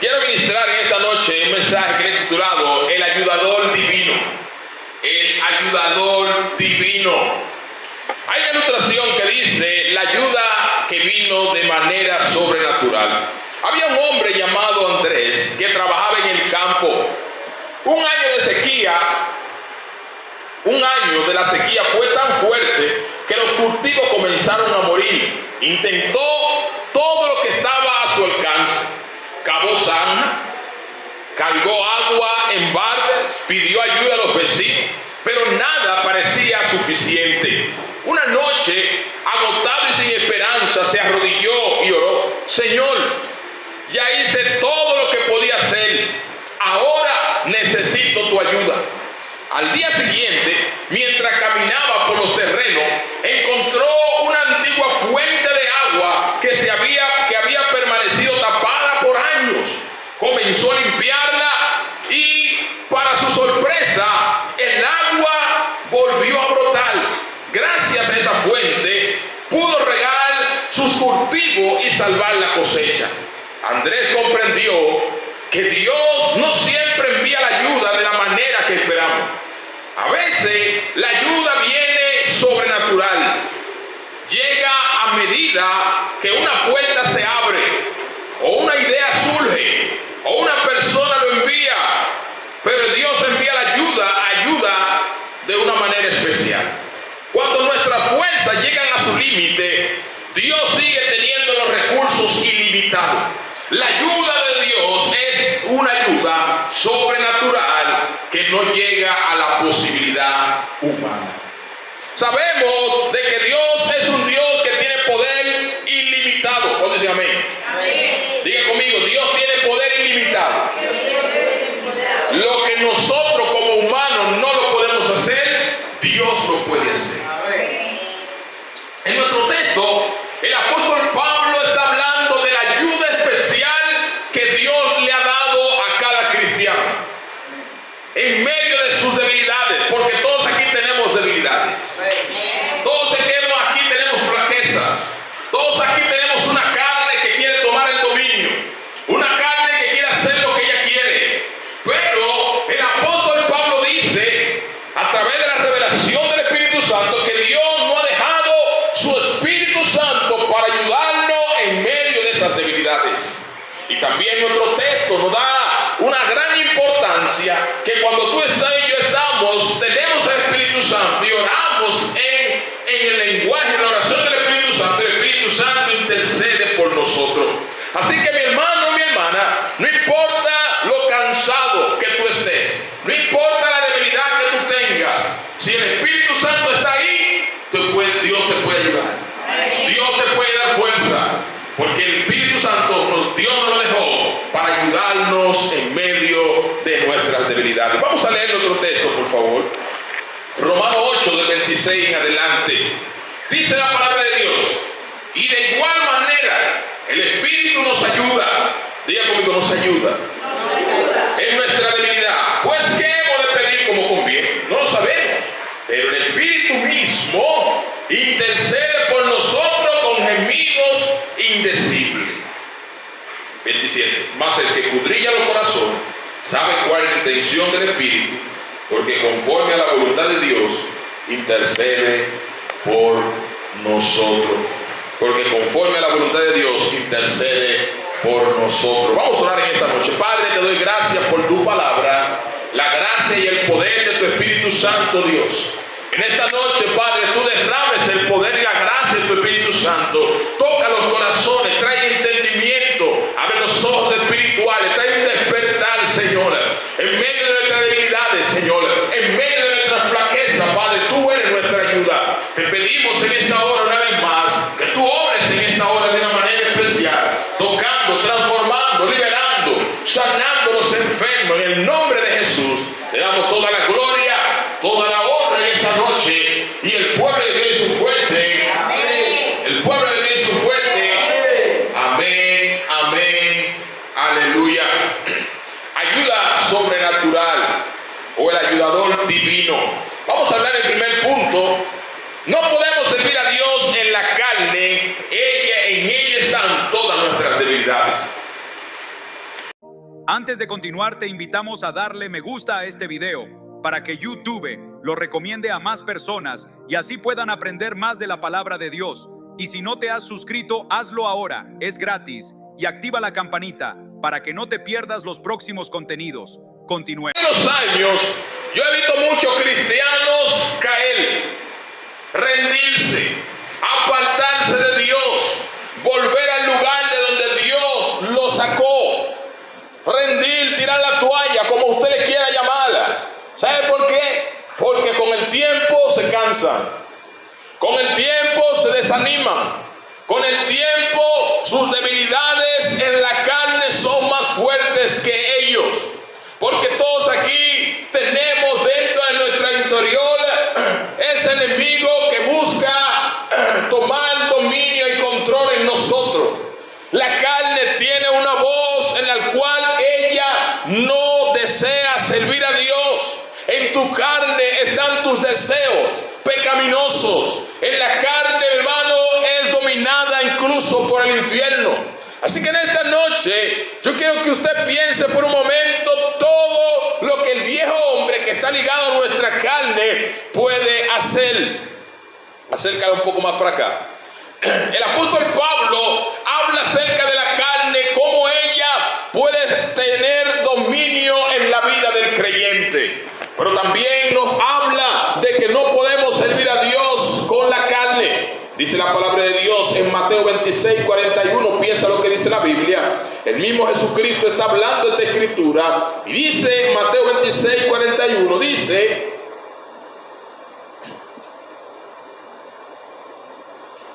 Quiero ministrar en esta noche un mensaje que he titulado El ayudador divino. El ayudador divino. Hay una ilustración que dice la ayuda que vino de manera sobrenatural. Había un hombre llamado Andrés que trabajaba en el campo. Un año de sequía, un año de la sequía fue tan fuerte que los cultivos comenzaron a morir. Intentó todo lo que estaba a su alcance. Cavó zanja, cargó agua en baldes, pidió ayuda a los vecinos, pero nada parecía suficiente. Una noche, agotado y sin esperanza, se arrodilló y oró: Señor, ya hice todo lo que podía hacer, ahora necesito tu ayuda. Al día siguiente, mientras caminaba por los terrenos, encontró una antigua fuente de agua que había permanecido tapada por años. Comenzó a limpiarla y, para su sorpresa, el agua volvió a brotar. Gracias a esa fuente, pudo regar sus cultivos y salvar la cosecha. Andrés comprendió que Dios no siempre envía la ayuda de la manera que esperamos. A veces la ayuda viene sobrenatural. Llega a medida que una puerta se abre, o una idea surge, o una persona lo envía. Pero Dios envía la ayuda de una manera especial. Cuando nuestras fuerzas llegan a su límite, Dios sigue teniendo los recursos ilimitados. La ayuda de Dios es una ayuda sobrenatural que no llega a la posibilidad humana. Sabemos de que Dios es un Dios que tiene poder ilimitado. ¿Puedo decir amén? Amén. Diga conmigo, Dios tiene poder ilimitado. Lo que nosotros como humanos no lo podemos hacer, Dios lo puede hacer. Amén. En nuestro texto, el apóstol Pablo está hablando de la ayuda especial que Dios le ha dado a cada cristiano en medio de sus debilidades, porque todos aquí tenemos debilidades. Todos aquí tenemos flaquezas. Todos aquí tenemos una carne que quiere tomar el dominio, una carne que quiere hacer lo que ella quiere. Pero el apóstol Pablo dice, a través de la revelación del Espíritu Santo, que Dios no ha dejado su Espíritu Santo para ayudarnos en medio de esas debilidades. Y también nuestro texto nos da una gran importancia, que cuando tú estás y yo estamos, tenemos el Espíritu Santo y oramos en el lenguaje de la oración del Espíritu Santo, el Espíritu Santo intercede por nosotros. Así que mi hermano, mi hermana, no importa lo cansado que tú estés, no importa la debilidad que tú tengas, si el Espíritu Santo está ahí, Dios te puede ayudar. Dios te puede dar fuerza, porque el Espíritu Santo Dios nos lo dejó para ayudarnos en medio de nuestras debilidades. Vamos a leer otro texto, por favor. Romanos 8, del 26 en adelante. Dice la palabra de Dios: y de igual manera el Espíritu nos ayuda. Diga conmigo, nos ayuda en nuestra debilidad. Pues ¿qué hemos de pedir como conviene? No lo sabemos, pero el Espíritu mismo intercede por nosotros con gemidos indecibles. 27. Mas el que escudriña los corazones sabe cuál es la intención del Espíritu, porque conforme a la voluntad de Dios intercede por nosotros. Porque conforme a la voluntad de Dios intercede por nosotros. Vamos a orar en esta noche. Padre, te doy gracias por tu palabra, la gracia y el poder de tu Espíritu Santo, Dios. En esta noche, Padre, tú derrames el poder y la gracia de tu Espíritu Santo. Toca los corazones, trae entendimiento, abre los ojos espirituales, trae un despertar, Señor. En medio de nuestras debilidades, Señor, en medio de nuestra flaqueza, Padre, tú eres nuestra ayuda. Te pedimos en esta hora una vez más que tú obres en esta hora de una manera especial, tocando, transformando, liberando, sanando a los enfermos. En el nombre de Jesús, te damos toda la gloria, toda la honra en esta noche. Y el pueblo de Dios es fuerte. Amén. El pueblo de Dios es fuerte. Amén. Amén. Aleluya. Ayuda sobrenatural o el ayudador divino. Vamos a hablar del primer punto. No podemos servir a Dios en la carne. En ella están todas nuestras debilidades. Antes de continuar, te invitamos a darle me gusta a este video para que YouTube lo recomiende a más personas y así puedan aprender más de la palabra de Dios. Y si no te has suscrito, hazlo ahora, es gratis, y activa la campanita para que no te pierdas los próximos contenidos. Continuemos. En los años, yo he visto muchos cristianos caer, rendirse, apartarse de Dios, volver al lugar de donde Dios lo sacó, rendir, tirar la toalla, como usted le quiera llamarla. ¿Sabe por qué? Porque con el tiempo se cansan, con el tiempo se desaniman, con el tiempo sus debilidades en la carne son más fuertes que ellos. Porque todos aquí tenemos dentro de nuestra interior ese enemigo que busca tomar dominio y control en nosotros. La carne tiene una voz en la cual ella no desea servir a Dios. En tu carne están tus deseos pecaminosos. En la carne, hermano, es dominada incluso por el infierno. Así que en esta noche yo quiero que usted piense por un momento todo lo que el viejo hombre que está ligado a nuestra carne puede hacer. Acércala un poco más para acá. El apóstol Pablo habla acerca de la carne, cómo ella puede tener dominio en la vida del creyente. Pero también nos habla de que no podemos servir a Dios con la carne. Dice la palabra de Dios en Mateo 26:41, piensa lo que dice la Biblia. El mismo Jesucristo está hablando esta escritura y dice en Mateo 26:41,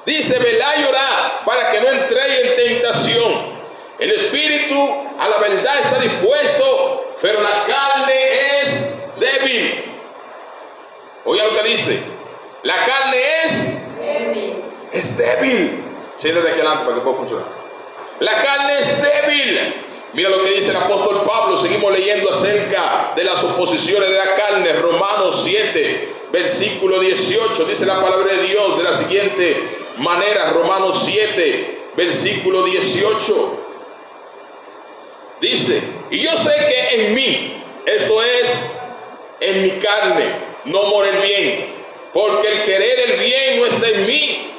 dice, velad y orad para que no entréis en tentación. El espíritu a la verdad está dispuesto, pero la carne es débil. Oiga lo que dice, la carne es débil. Sigue de aquí adelante para que pueda funcionar. La carne es débil. Mira lo que dice el apóstol Pablo. Seguimos leyendo acerca de las oposiciones de la carne. Romanos 7, versículo 18. Dice la palabra de Dios de la siguiente manera. Romanos 7, versículo 18. Dice, y yo sé que en mí, esto es, en mi carne, no mora el bien. Porque el querer el bien no está en mí,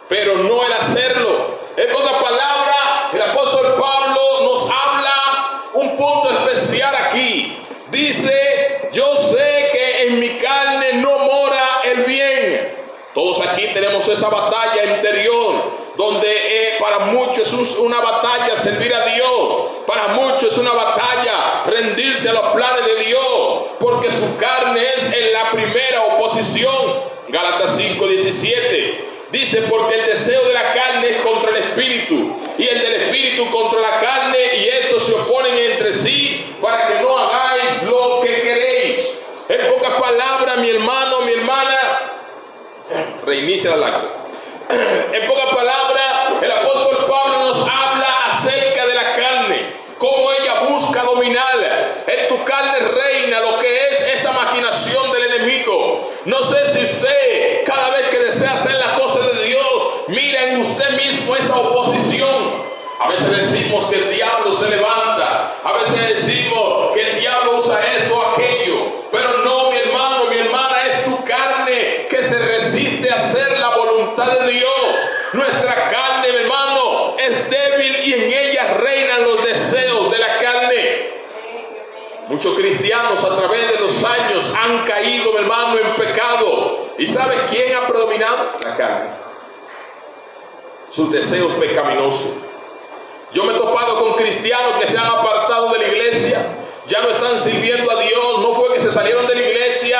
pero no el hacerlo. En pocas palabras, el apóstol Pablo nos habla un punto especial aquí. Dice, yo sé que en mi carne no mora el bien. Todos aquí tenemos esa batalla interior, donde para muchos es una batalla servir a Dios. Para muchos es una batalla rendirse a los planes de Dios, porque su carne es en la primera oposición. Gálatas 5:17 dice, porque el deseo de la carne es contra el espíritu, y el del espíritu contra la carne, y estos se oponen entre sí para que no hagáis lo que queréis. En pocas palabras, mi hermano, mi hermana, reinicia el acto. En pocas palabras, el apóstol Pablo nos habla acerca de la carne, cómo ella busca dominar. En tu carne reina lo que es esa maquinación del enemigo. No sé si usted, cada vez que desea hacer las cosas de Dios, mira en usted mismo esa oposición. A veces decimos que el diablo se levanta, a veces decimos que el diablo usa esto o aquello, pero no, mi hermano, mi hermana, es tu carne que se resiste a hacer la voluntad de Dios. Nuestra carne, mi hermano, es débil y en ella reinan los deseos de la carne. Muchos cristianos a través de los años han caído, mi hermano, en pecado. ¿Y sabe quién ha predominado? La carne. Sus deseos pecaminosos. Yo me he topado con cristianos que se han apartado de la iglesia, ya no están sirviendo a Dios. No fue que se salieron de la iglesia,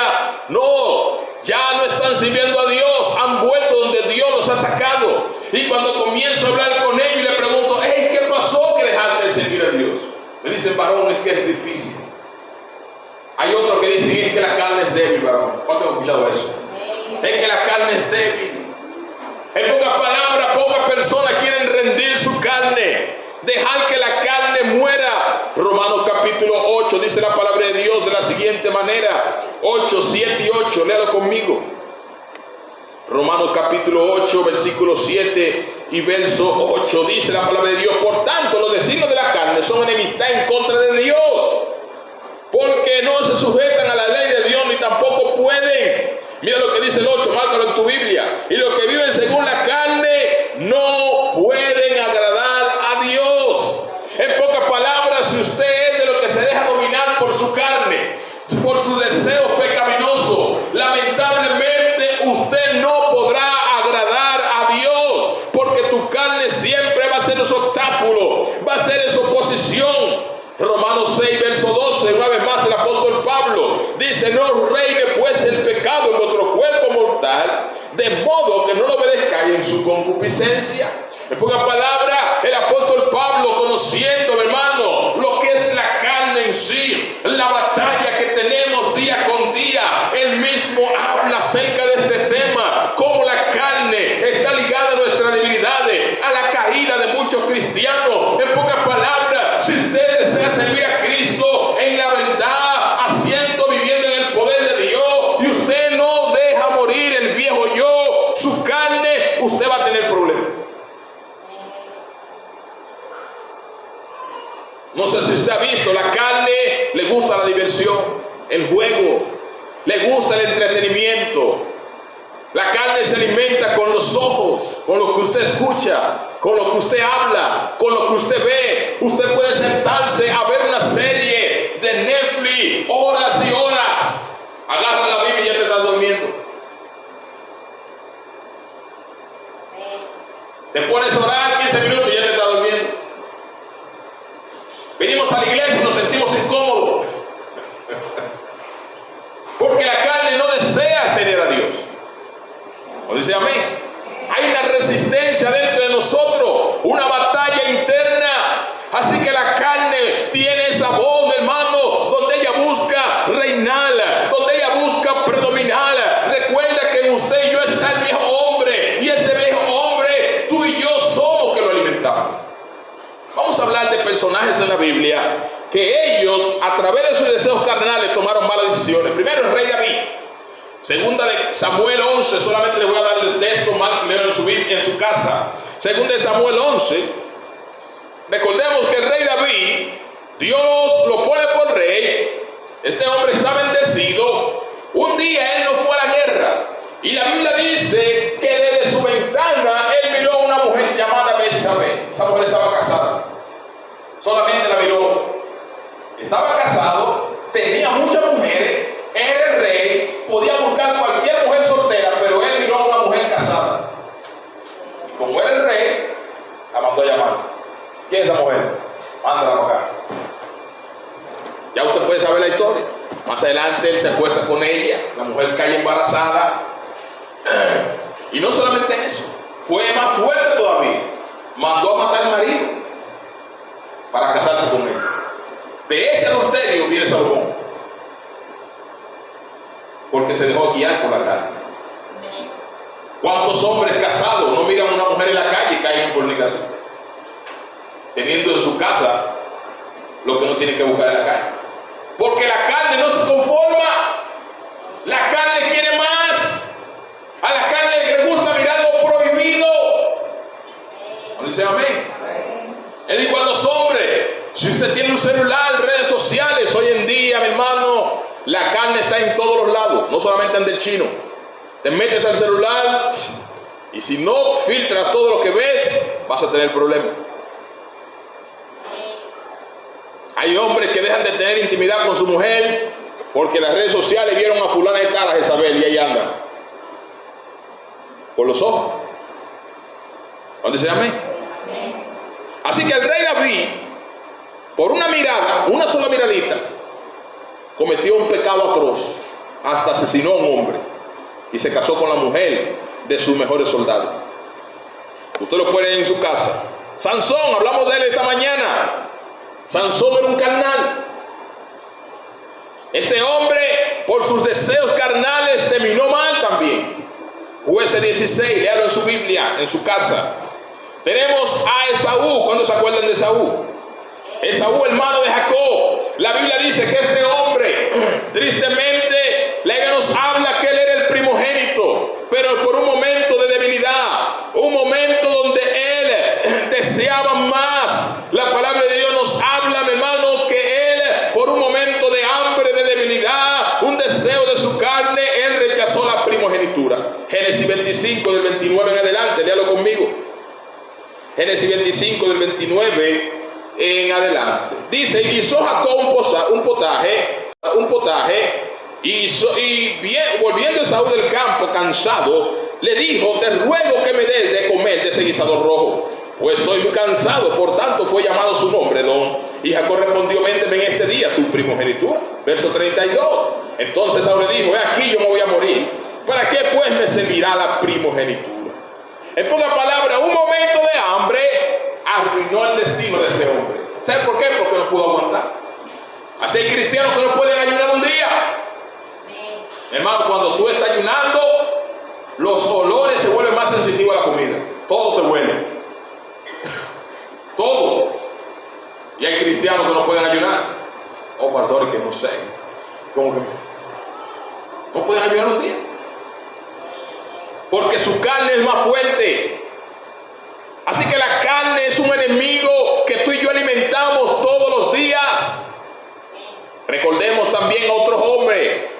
no, ya no están sirviendo a Dios, han vuelto donde Dios los ha sacado. Y cuando comienzo a hablar con ellos y le pregunto, hey, ¿qué pasó que dejaste de servir a Dios? Me dicen, varón, es que es difícil. Hay otros que dicen, es que la carne es débil, varón. ¿Cuánto han escuchado eso? Es que la carne es débil. En pocas palabras, pocas personas quieren rendir su carne, dejar que la carne muera. Romanos capítulo 8 dice la palabra de Dios de la siguiente manera, 8, 7 y 8, léalo conmigo. Romanos capítulo 8, versículos 7 y verso 8. Dice la palabra de Dios: por tanto, los designios de la carne son enemistad en contra de Dios, porque no se sujetan a la ley de Dios, ni tampoco pueden. Mira lo que dice el 8, márcalo en tu Biblia. Y los que viven según la carne no pueden agradar a Dios. En pocas palabras, si usted es de los que se deja dominar por su carne, por sus deseos pecaminosos, lamentablemente usted no podrá agradar a Dios, porque tu carne siempre va a ser ese obstáculo, va a ser esa oposición. Romanos 6, verso 12, una vez más el apóstol Pablo dice: no reine pues el pecado en vuestro cuerpo mortal, de modo que no lo obedezcáis en su concupiscencia. En pocas palabras, el apóstol Pablo, conociendo, hermano, lo que es la carne en sí, la batalla que tenemos día con día, él mismo habla acerca de este tema, cómo la carne está ligada a nuestras debilidades, a la caída de muchos cristianos. En pocas palabras, si usted desea servir a Cristo en la verdad, haciendo, viviendo en el poder de Dios, y usted no deja morir el viejo yo, su carne, usted va a tener problemas. No sé si usted ha visto, la carne le gusta la diversión, el juego, le gusta el entretenimiento. La carne se alimenta con los ojos, con lo que usted escucha, con lo que usted habla, con lo que usted ve. Usted puede sentarse a ver una serie de Netflix horas y horas. Agarra la Biblia y ya te estás durmiendo. Te pones a orar 15 minutos y ya te estás durmiendo. Venimos a la iglesia y nos sentimos incómodos, porque la carne no desea tener a Dios. ¿O dice amén? Hay una resistencia dentro de nosotros, una batalla interna. Así que la carne tiene esa voz, mi hermano, donde ella busca reinar, donde ella busca predominar. Recuerda que en usted y yo está el viejo hombre, y ese viejo hombre, tú y yo somos que lo alimentamos. Vamos a hablar de personajes en la Biblia que ellos, a través de sus deseos carnales, tomaron malas decisiones. Primero, el rey David. Segunda de Samuel 11, solamente le voy a dar el texto, leo en su casa. Segunda de Samuel 11. Recordemos que el rey David, Dios lo pone por rey. Este hombre está bendecido. Un día él no fue a la guerra, y la Biblia dice que desde su ventana él miró a una mujer llamada Betsabé. Esa mujer estaba casada. Solamente la miró. Estaba casado, tenía muchas mujeres, era el rey, podía buscar cualquier mujer soltera, pero él miró a una mujer casada. Y como era el rey, la mandó a llamar. ¿Quién es esa mujer? Mándala para acá. Ya usted puede saber la historia. Más adelante él se acuesta con ella, la mujer cae embarazada. Y no solamente eso, fue más fuerte todavía. Mandó a matar al marido para casarse con él. De ese adulterio viene Salomón, porque se dejó guiar por la carne. ¿Cuántos hombres casados no miran a una mujer en la calle y caen en fornicación, teniendo en su casa lo que no tienen que buscar en la calle? Porque la carne no se conforma, la carne quiere más. A la carne le gusta mirar lo prohibido. ¿No dice amén? Él dijo a los hombres: si usted tiene un celular, redes sociales, hoy en día, mi hermano, la carne está en todos los lados, no solamente en el chino. Te metes al celular y si no filtras todo lo que ves, vas a tener problemas. Hay hombres que dejan de tener intimidad con su mujer porque las redes sociales vieron a fulana de tal, a Jezabel, y ahí andan por los ojos. ¿Dónde se llama? Así que el rey David, por una mirada, una sola miradita, cometió un pecado atroz, hasta asesinó a un hombre y se casó con la mujer de sus mejores soldados. Usted lo puede ver en su casa. Sansón, hablamos de él esta mañana. Sansón era un carnal. Este hombre, por sus deseos carnales, terminó mal también. Jueces 16, léalo en su Biblia, en su casa. Tenemos a Esaú. ¿Cuándo se acuerdan de Esaú? Esaú, hermano de Jacob. La Biblia dice que este hombre, tristemente, la Biblia nos habla que él era el primogénito, pero por un momento de debilidad, un momento donde deseaban más. La palabra de Dios nos habla, mi hermano, que él, por un momento de hambre, de debilidad, un deseo de su carne, él rechazó la primogenitura. Génesis 25, del 29 en adelante, léalo conmigo. Génesis 25, del 29 en adelante. Dice: y hizo Jacob un potaje, y volviendo Esaú del campo cansado, le dijo: te ruego que me des de comer de ese guisado rojo, pues estoy muy cansado. Por tanto fue llamado su nombre Edom. Y Jacob respondió: véndeme en este día tu primogenitura. Verso 32. Entonces Esaú le dijo: he aquí, yo me voy a morir, ¿para qué pues me servirá la primogenitura? En pocas palabras, un momento de hambre arruinó el destino de este hombre. ¿Sabe por qué? Porque no pudo aguantar. Así hay cristianos que no pueden ayunar un día. Hermano, cuando tú estás ayunando, los olores se vuelven más sensitivos a la comida. Todo te huele. Todo. Y hay cristianos que no pueden ayunar. Oh, pastores, que no sé. ¿Cómo que no pueden ayunar un día? Porque su carne es más fuerte. Así que la carne es un enemigo que tú y yo alimentamos todos los días. Recordemos también a otro hombre,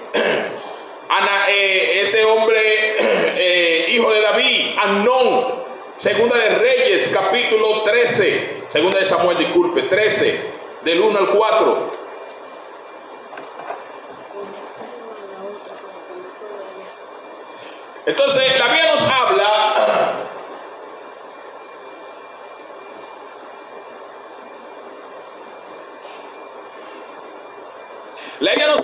este hombre, hijo de David, Amnón. Segunda de Reyes, capítulo 13. Segunda de Samuel, disculpe, 13, del 1 al 4. Entonces, la Biblia nos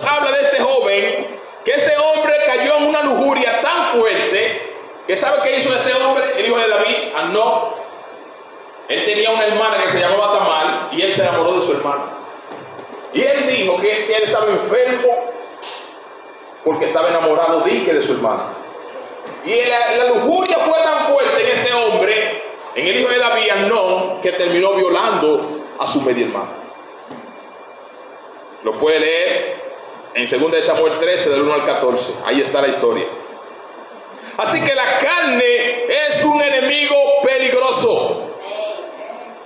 habla de este joven, que este hombre cayó en una lujuria tan fuerte, que ¿sabe qué hizo este hombre, el hijo de David? Amnón. Él tenía una hermana que se llamaba Tamar, y él se enamoró de su hermana. Y él dijo que él estaba enfermo porque estaba enamorado de su hermana. Y la lujuria fue tan fuerte en este hombre, en el hijo de David, Amnón, que terminó violando a su media hermana. Lo puede leer en 2 de Samuel 13, del 1 al 14. Ahí está la historia. Así que la carne es un enemigo peligroso.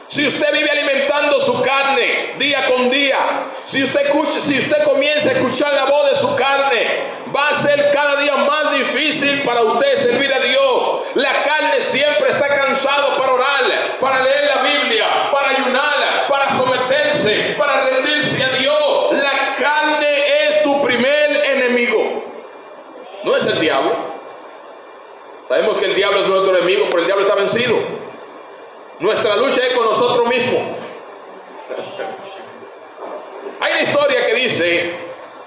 Si usted vive alimentando su carne día con día, si usted comienza a escuchar la voz de su carne, va a ser cada día más difícil para usted servir a Dios. La carne siempre está cansada para orar, para leer la Biblia, para ayunar, para someterse, para rendirse a Dios. La carne es tu primer enemigo. No es el diablo. Sabemos que el diablo es nuestro enemigo, pero el diablo está vencido. Nuestra lucha es con nosotros mismos. Hay una historia que dice,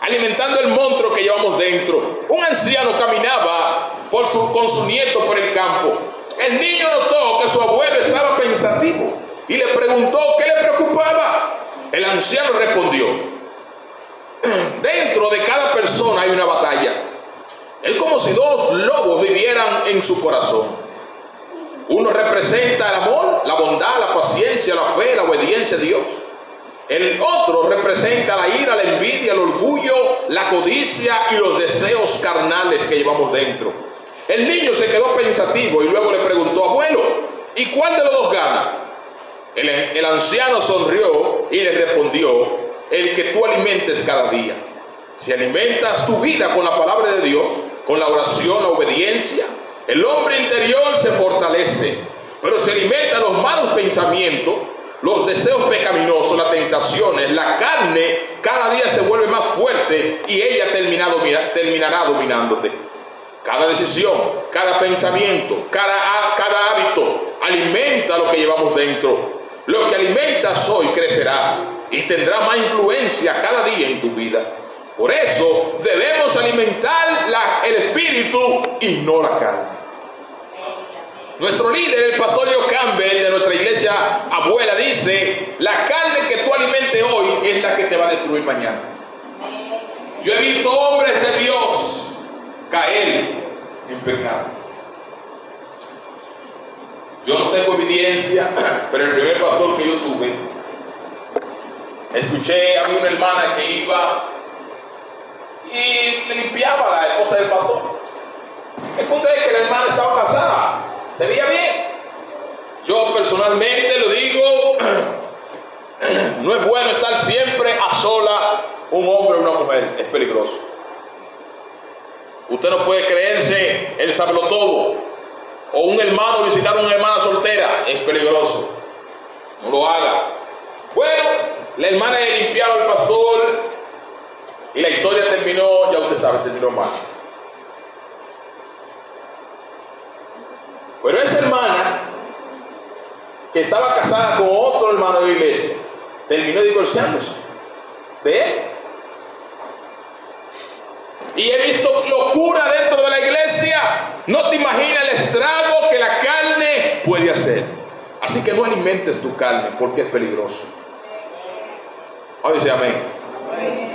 alimentando el monstruo que llevamos dentro, un anciano caminaba con su nieto por el campo. El niño notó que su abuelo estaba pensativo y le preguntó qué le preocupaba. El anciano respondió: dentro de cada persona hay una batalla. Es como si dos lobos vivieran en su corazón. Uno representa el amor, la bondad, la paciencia, la fe, la obediencia a Dios. El otro representa la ira, la envidia, el orgullo, la codicia y los deseos carnales que llevamos dentro. El niño se quedó pensativo y luego le preguntó: abuelo, ¿y cuál de los dos gana? El anciano sonrió y le respondió: el que tú alimentes cada día. Si alimentas tu vida con la palabra de Dios, con la oración, la obediencia, el hombre interior se fortalece. Pero se alimenta los malos pensamientos, los deseos pecaminosos, las tentaciones, la carne cada día se vuelve más fuerte y ella terminará dominándote. Cada decisión, cada pensamiento, cada hábito alimenta lo que llevamos dentro. Lo que alimentas hoy crecerá y tendrá más influencia cada día en tu vida. Por eso debemos alimentar el espíritu y no la carne. Nuestro líder, el pastor Joe Campbell de nuestra iglesia abuela, dice: la carne que tú alimentes hoy es la que te va a destruir mañana. Yo he visto hombres de Dios caer en pecado. Yo no tengo evidencia, pero el primer pastor que yo tuve, escuché a mí una hermana que iba y le limpiaba a la esposa del pastor. El punto es que la hermana estaba casada, se veía bien. Yo personalmente lo digo, no es bueno estar siempre a sola, un hombre o una mujer, es peligroso. Usted no puede creerse el sablotodo, o un hermano visitar a una hermana soltera, es peligroso. No lo haga. Bueno, la hermana le limpiaba al pastor y la historia terminó, ya usted sabe, terminó mal. Pero esa hermana, que estaba casada con otro hermano de la iglesia, terminó divorciándose de él. Y he visto locura dentro de la iglesia. No te imaginas el estrago que la carne puede hacer. Así que no alimentes tu carne porque es peligroso. Dice amén.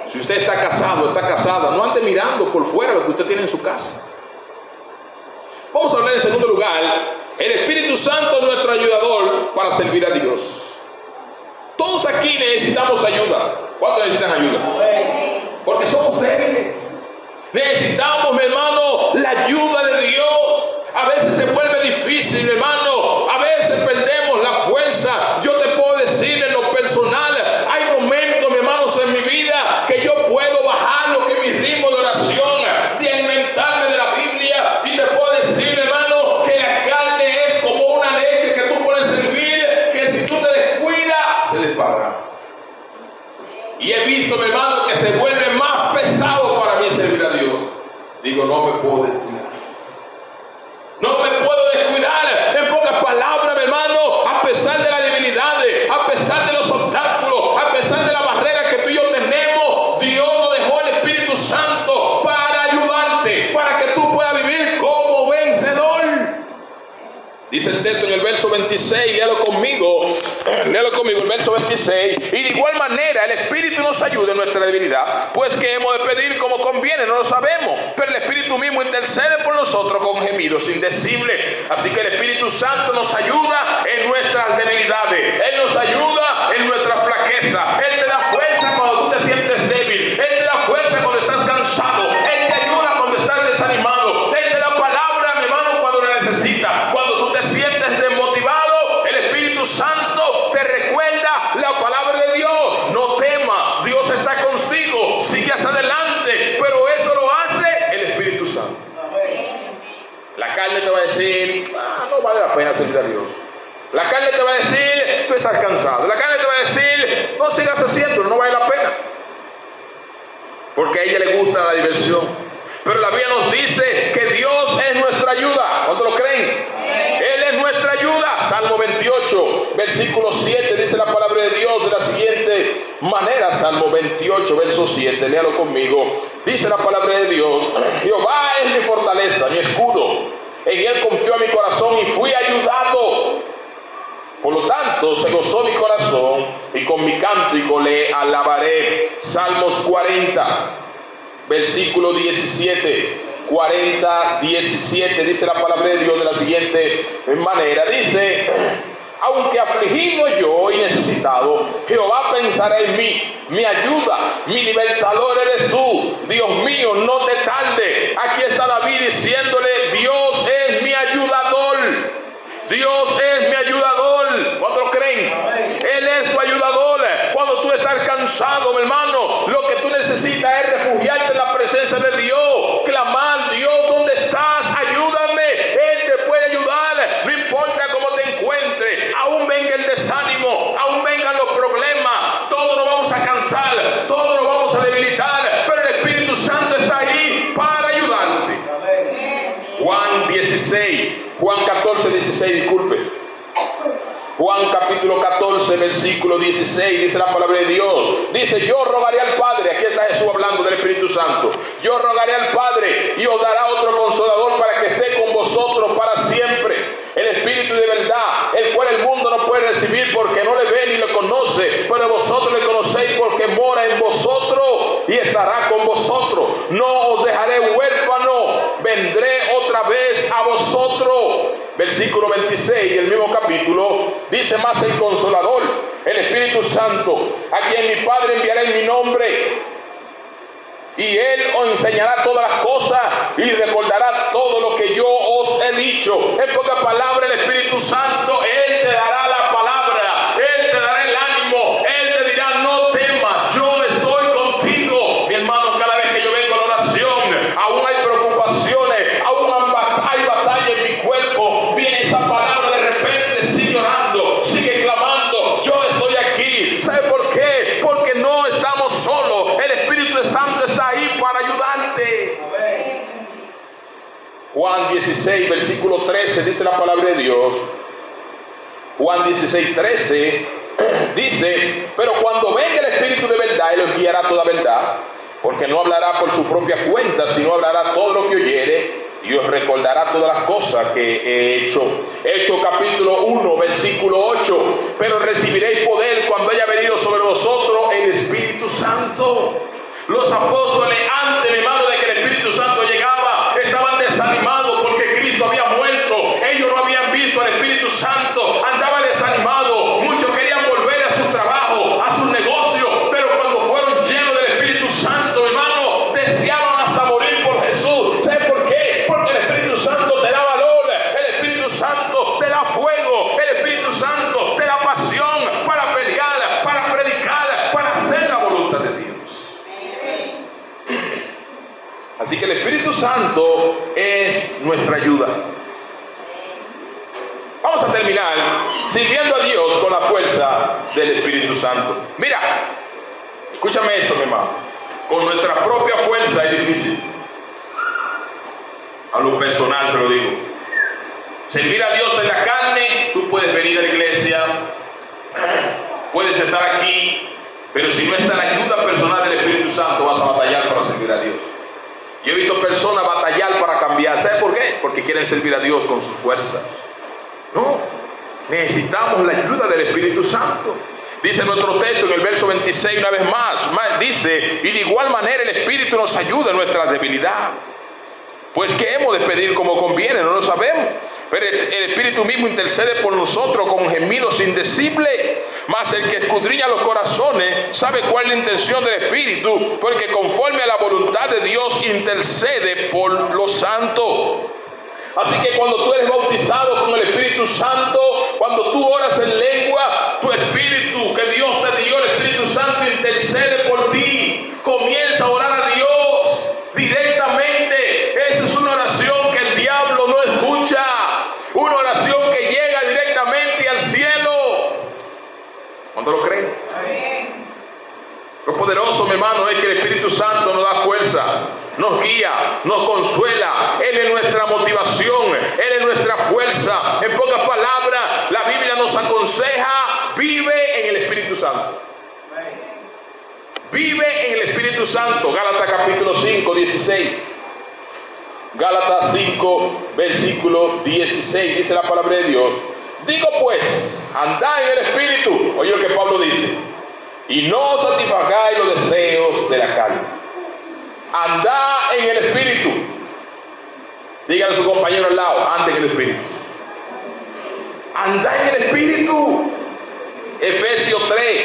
Si usted está casado, está casada, no ande mirando por fuera lo que usted tiene en su casa. Vamos a hablar en segundo lugar. El Espíritu Santo es nuestro ayudador para servir a Dios. Todos aquí necesitamos ayuda. ¿Cuántos necesitan ayuda? Porque somos débiles. Necesitamos, mi hermano, la ayuda de Dios. A veces se vuelve difícil, mi hermano. A veces perdemos la fuerza. Yo te puedo decir en lo personal, hay momentos, mi hermanos, en mi vida que yo puedo bajar lo que es mi ritmo de oración, de alimentarme de la Biblia. Y te puedo decir, mi hermano, que la carne es como una leche que tú puedes servir, que si tú te descuidas, se desparrama. Y he visto, mi hermano, que se vuelve más pesado para mí servir a Dios. Digo, no me puedo descuidar. No me puedo descuidar. En pocas palabras, mi hermano, a pesar de las debilidades, a pesar de los obstáculos, a pesar de las barreras que tú y yo tenemos, Dios nos dejó el Espíritu Santo para ayudarte, para que tú puedas vivir como vencedor. Dice el texto en el verso 26, léalo conmigo, el verso 26. Y de igual manera el Espíritu nos ayuda en nuestra debilidad, pues que hemos de pedir como conviene, no lo sabemos, pero el Espíritu mismo intercede por nosotros con gemidos indecibles. Así que el Espíritu Santo nos ayuda en nuestras debilidades, Él nos ayuda en nuestra flaqueza, Él te da fuerza cuando tú te sientes débil, Él te da fuerza cuando estás cansado, Él te ayuda cuando estás desanimado, Él te da palabra, mi hermano, cuando la necesitas. Cuando tú te sientes desmotivado, el Espíritu Santo te recuerda la palabra de Dios. No temas, Dios está contigo, sigas adelante, pero eso lo hace el Espíritu Santo. La carne te va a decir, no vale la pena servir a Dios. La carne te va a decir, tú estás cansado. La carne te va a decir, no sigas haciéndolo, no vale la pena. Porque a ella le gusta la diversión. Pero la Biblia nos dice que Dios es nuestra ayuda. ¿Cuántos lo creen? Él es nuestra ayuda. Salmo 28, versículo 7, dice la palabra de Dios de la siguiente manera. Salmo 28, verso 7, léalo conmigo. Dice la palabra de Dios: Jehová es mi fortaleza, mi escudo. En Él confió mi corazón y fui ayudado. Por lo tanto, se gozó mi corazón y con mi cántico le alabaré. Salmos 40, versículo 17. 40, 17, dice la palabra de Dios de la siguiente manera. Dice: aunque afligido yo y necesitado, Jehová pensará en mí, mi ayuda, mi libertador eres tú. Dios mío, no te tarde. Aquí está David diciéndole: Dios es mi ayudador. Dios es mi ayudador. ¿Cuántos lo creen? Él es tu ayudador. Cuando tú estás cansado, mi hermano, lo que tú necesitas es refugiarte en la presencia de Dios. Clamar: Dios, ¿dónde estás? Ayúdame. Él te puede ayudar. No importa cómo te encuentres. Aún venga el desánimo, aún vengan los problemas. Todos nos vamos a cansar, todos nos vamos a debilitar, pero el Espíritu Santo está ahí para ayudarte. Juan 14, 16, disculpe. Juan capítulo 14, versículo 16, dice la palabra de Dios. Dice: yo rogaré al Padre, aquí está Jesús hablando del Espíritu Santo. Yo rogaré al Padre y os dará otro consolador para que esté con vosotros para siempre. El Espíritu de verdad, el cual el mundo no puede recibir porque no le ve ni le conoce, pero vosotros le conocéis porque mora en vosotros y estará con vosotros. No os dejaré huérfano, vendré otra vez a vosotros. Versículo 26, el mismo capítulo, dice más el Consolador, el Espíritu Santo, a quien mi Padre enviará en mi nombre. y Él os enseñará todas las cosas y recordará todo lo que yo os he dicho. En pocas palabras, el Espíritu Santo, Él te dará la palabra, Él te dará el ánimo, Él te dirá: no temas, yo estoy contigo. Mi hermano, cada vez que yo vengo a la oración, aún hay preocupaciones, aún hay batalla en mi cuerpo, viene esa palabra de repente: sigue orando, sigue clamando, yo estoy aquí. ¿Sabe por qué? Porque no estamos solos, el Espíritu Santo está ahí para ayudarte. Juan 16, versículo 13, dice la palabra de Dios. Juan 16, 13 dice: pero cuando venga el Espíritu de verdad, Él os guiará a toda verdad, porque no hablará por su propia cuenta, sino hablará todo lo que oyere, y os recordará todas las cosas que he hecho. Hechos capítulo 1, versículo 8: pero recibiréis poder cuando haya venido sobre vosotros el Espíritu Santo. Los apóstoles, antes, mi hermano, de que el Espíritu Santo llegaba, estaban desanimados porque Cristo había muerto. Ellos no habían visto al Espíritu Santo, andaban desanimados. Muchos querían volver a su trabajo, a sus negocios, pero cuando fueron llenos del Espíritu Santo, mi hermano, deseaban hasta morir por Jesús. ¿Sabe por qué? Porque el Espíritu Santo te da valor, el Espíritu Santo te da fuego, el Espíritu Santo te da pasión para pelear, para predicar, para hacer la voluntad de Dios. Así que el Espíritu Santo es nuestra ayuda. Vamos a terminar sirviendo a Dios con la fuerza del Espíritu Santo. Mira, escúchame esto, mi hermano. Con nuestra propia fuerza es difícil. A lo personal se lo digo. Servir a Dios en la carne, tú puedes venir a la iglesia, puedes estar aquí, pero si no está la ayuda personal del Espíritu Santo, vas a batallar para servir a Dios. Yo he visto personas batallar para cambiar. ¿Sabe por qué? Porque quieren servir a Dios con su fuerza. No, necesitamos la ayuda del Espíritu Santo. Dice nuestro texto en el verso 26 una vez más, dice: y de igual manera el Espíritu nos ayuda en nuestra debilidad. Pues ¿qué hemos de pedir como conviene? No lo sabemos. Pero el Espíritu mismo intercede por nosotros con gemidos indecibles. Mas el que escudriña los corazones sabe cuál es la intención del Espíritu, porque conforme a la voluntad de Dios intercede por los santos. Así que cuando tú eres bautizado con el Espíritu Santo, cuando tú oras en lengua, tu espíritu que Dios te dio, el Espíritu Santo intercede por ti. Comienza a orar a Dios directamente. Esa es una oración que el diablo no escucha, una oración que llega directamente al cielo. ¿Cuánto lo creen? Lo poderoso, mi hermano, es que el Espíritu Santo nos da fuerza, nos guía, nos consuela. Él es nuestra motivación, Él es nuestra fuerza. En pocas palabras, la Biblia nos aconseja: vive en el Espíritu Santo. Vive en el Espíritu Santo. Gálatas capítulo 5, 16. Gálatas 5, versículo 16. Dice la palabra de Dios: digo pues, andad en el Espíritu. Oye lo que Pablo dice: y no satisfagáis los deseos de la carne. Andad en el Espíritu. Dígale a su compañero al lado: anda en el Espíritu. Andad en el Espíritu. Efesios 3,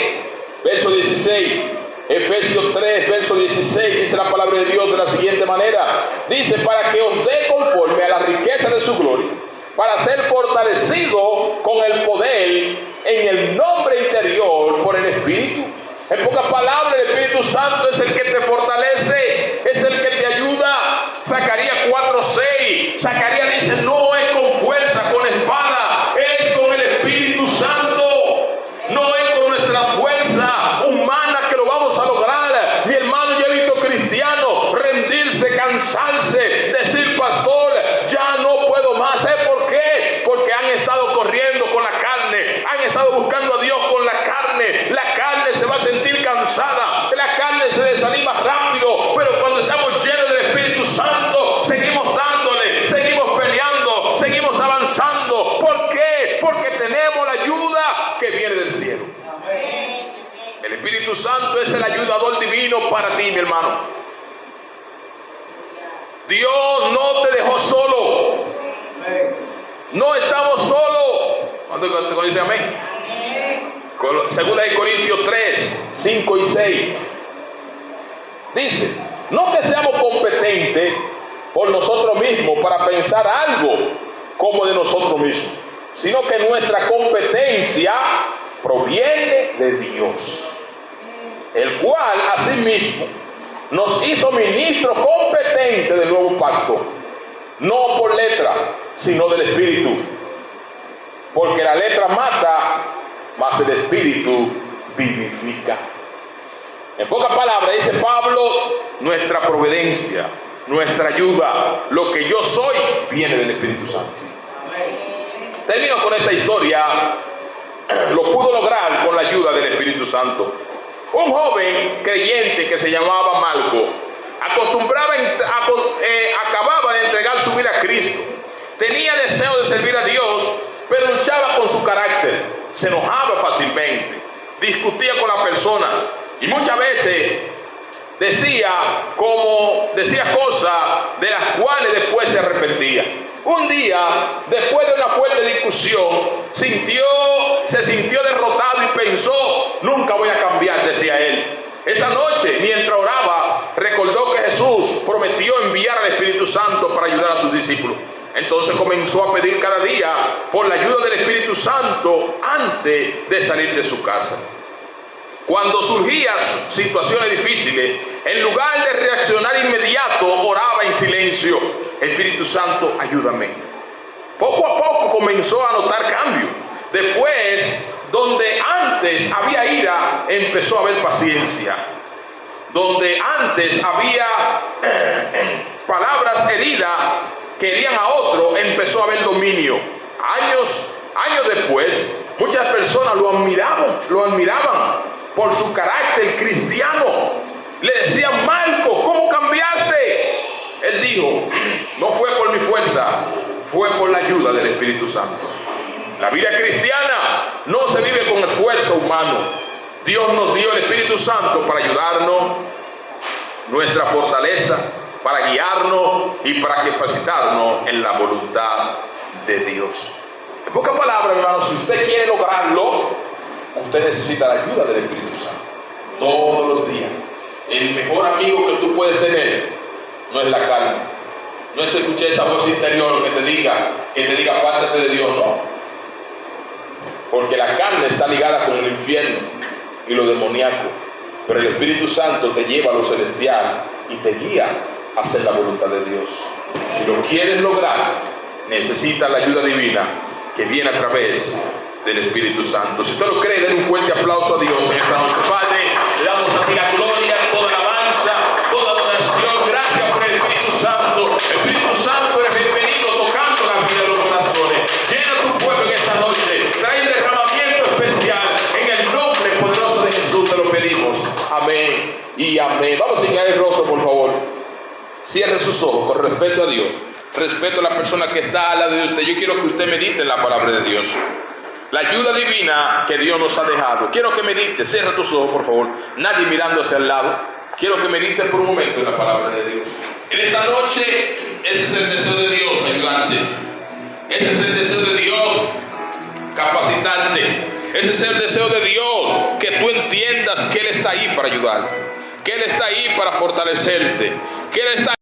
verso 16. Efesios 3, verso 16, dice la palabra de Dios de la siguiente manera. Dice: para que os dé conforme a la riqueza de su gloria, para ser fortalecido con el poder en el nombre interior por el Espíritu. En pocas palabras, el Espíritu Santo es el que te fortalece, es el que te ayuda. Zacarías 4:6. Zacarías dice: no es con fuerza, con espada, es con el Espíritu Santo. No es con nuestra fuerza humana que lo vamos a lograr. Mi hermano, yo he visto cristianos rendirse, cansarse, decir: pastor, ya no puedo más. ¿Sabes por qué? Porque han estado corriendo con la carne, han estado buscando a Dios con la carne. La carne se va a sentir cansada, la carne se desanima rápido, pero cuando estamos llenos del Espíritu Santo, seguimos dándole, seguimos peleando, seguimos avanzando. ¿Por qué? Porque tenemos la ayuda que viene del cielo. El Espíritu Santo es el ayudador divino para ti, mi hermano. Dios no te dejó solo. No estamos solos. ¿Cuándo dice amén? Segunda de Corintios 3, 5 y 6. Dice: No que seamos competentes por nosotros mismos para pensar algo como de nosotros mismos, sino que nuestra competencia proviene de Dios, el cual asimismo nos hizo ministros competentes del nuevo pacto, no por letra, sino del Espíritu, porque la letra mata, mas el Espíritu vivifica. En pocas palabras dice Pablo, nuestra providencia, nuestra ayuda, lo que yo soy, viene del Espíritu Santo. Termino con esta historia. Lo pudo lograr con la ayuda del Espíritu Santo. Un joven creyente que se llamaba Malco acababa de entregar su vida a Cristo. Tenía deseo de servir a Dios, pero luchaba con su carácter. Se enojaba fácilmente, discutía con la persona y muchas veces decía cosas de las cuales después se arrepentía. Un día, después de una fuerte discusión, se sintió derrotado y pensó, nunca voy a cambiar, decía él. Esa noche, mientras oraba, recordó que Jesús prometió enviar al Espíritu Santo para ayudar a sus discípulos. Entonces comenzó a pedir cada día por la ayuda del Espíritu Santo antes de salir de su casa. Cuando surgían situaciones difíciles, en lugar de reaccionar inmediato, oraba en silencio. Espíritu Santo, ayúdame. Poco a poco comenzó a notar cambios. Después, donde antes había ira, empezó a haber paciencia. Donde antes había palabras heridas que herían a otro, empezó a haber dominio. Años después, muchas personas lo admiraban por su carácter cristiano. Le decían, Malco, ¿cómo cambiaste? Él dijo, no fue por mi fuerza, fue por la ayuda del Espíritu Santo. La vida cristiana no se vive con esfuerzo humano. Dios nos dio el Espíritu Santo para ayudarnos, nuestra fortaleza, para guiarnos y para capacitarnos en la voluntad de Dios. En pocas palabras, hermanos, si usted quiere lograrlo, usted necesita la ayuda del Espíritu Santo todos los días. El mejor amigo que tú puedes tener no es la carne, no es escuchar esa voz interior que te diga apártate de Dios, no, porque la carne está ligada con el infierno y lo demoníaco, pero el Espíritu Santo te lleva a lo celestial y te guía a hacer la voluntad de Dios. Si lo quieres lograr, necesitas la ayuda divina que viene a través del Espíritu Santo. Si usted lo cree, den un fuerte aplauso a Dios en esta noche. Padre, le damos a ti la gloria, toda alabanza, toda adoración. Gracias por el Espíritu Santo. Espíritu Santo, eres bienvenido tocando la vida de los corazones. Llena tu pueblo en esta noche. Trae un derramamiento especial. En el nombre poderoso de Jesús te lo pedimos. Amén y amén. Vamos a inclinar el rostro, por favor. Cierre sus ojos con respeto a Dios. Respeto a la persona que está al lado de usted. Yo quiero que usted medite en la palabra de Dios. La ayuda divina que Dios nos ha dejado. Quiero que medite. Cierra tus ojos, por favor. Nadie mirando hacia el lado. Quiero que medite por un momento en la palabra de Dios. En esta noche, ese es el deseo de Dios, ayudarte. Ese es el deseo de Dios, capacitarte. Ese es el deseo de Dios, que tú entiendas que Él está ahí para ayudarte, que Él está ahí para fortalecerte, que Él está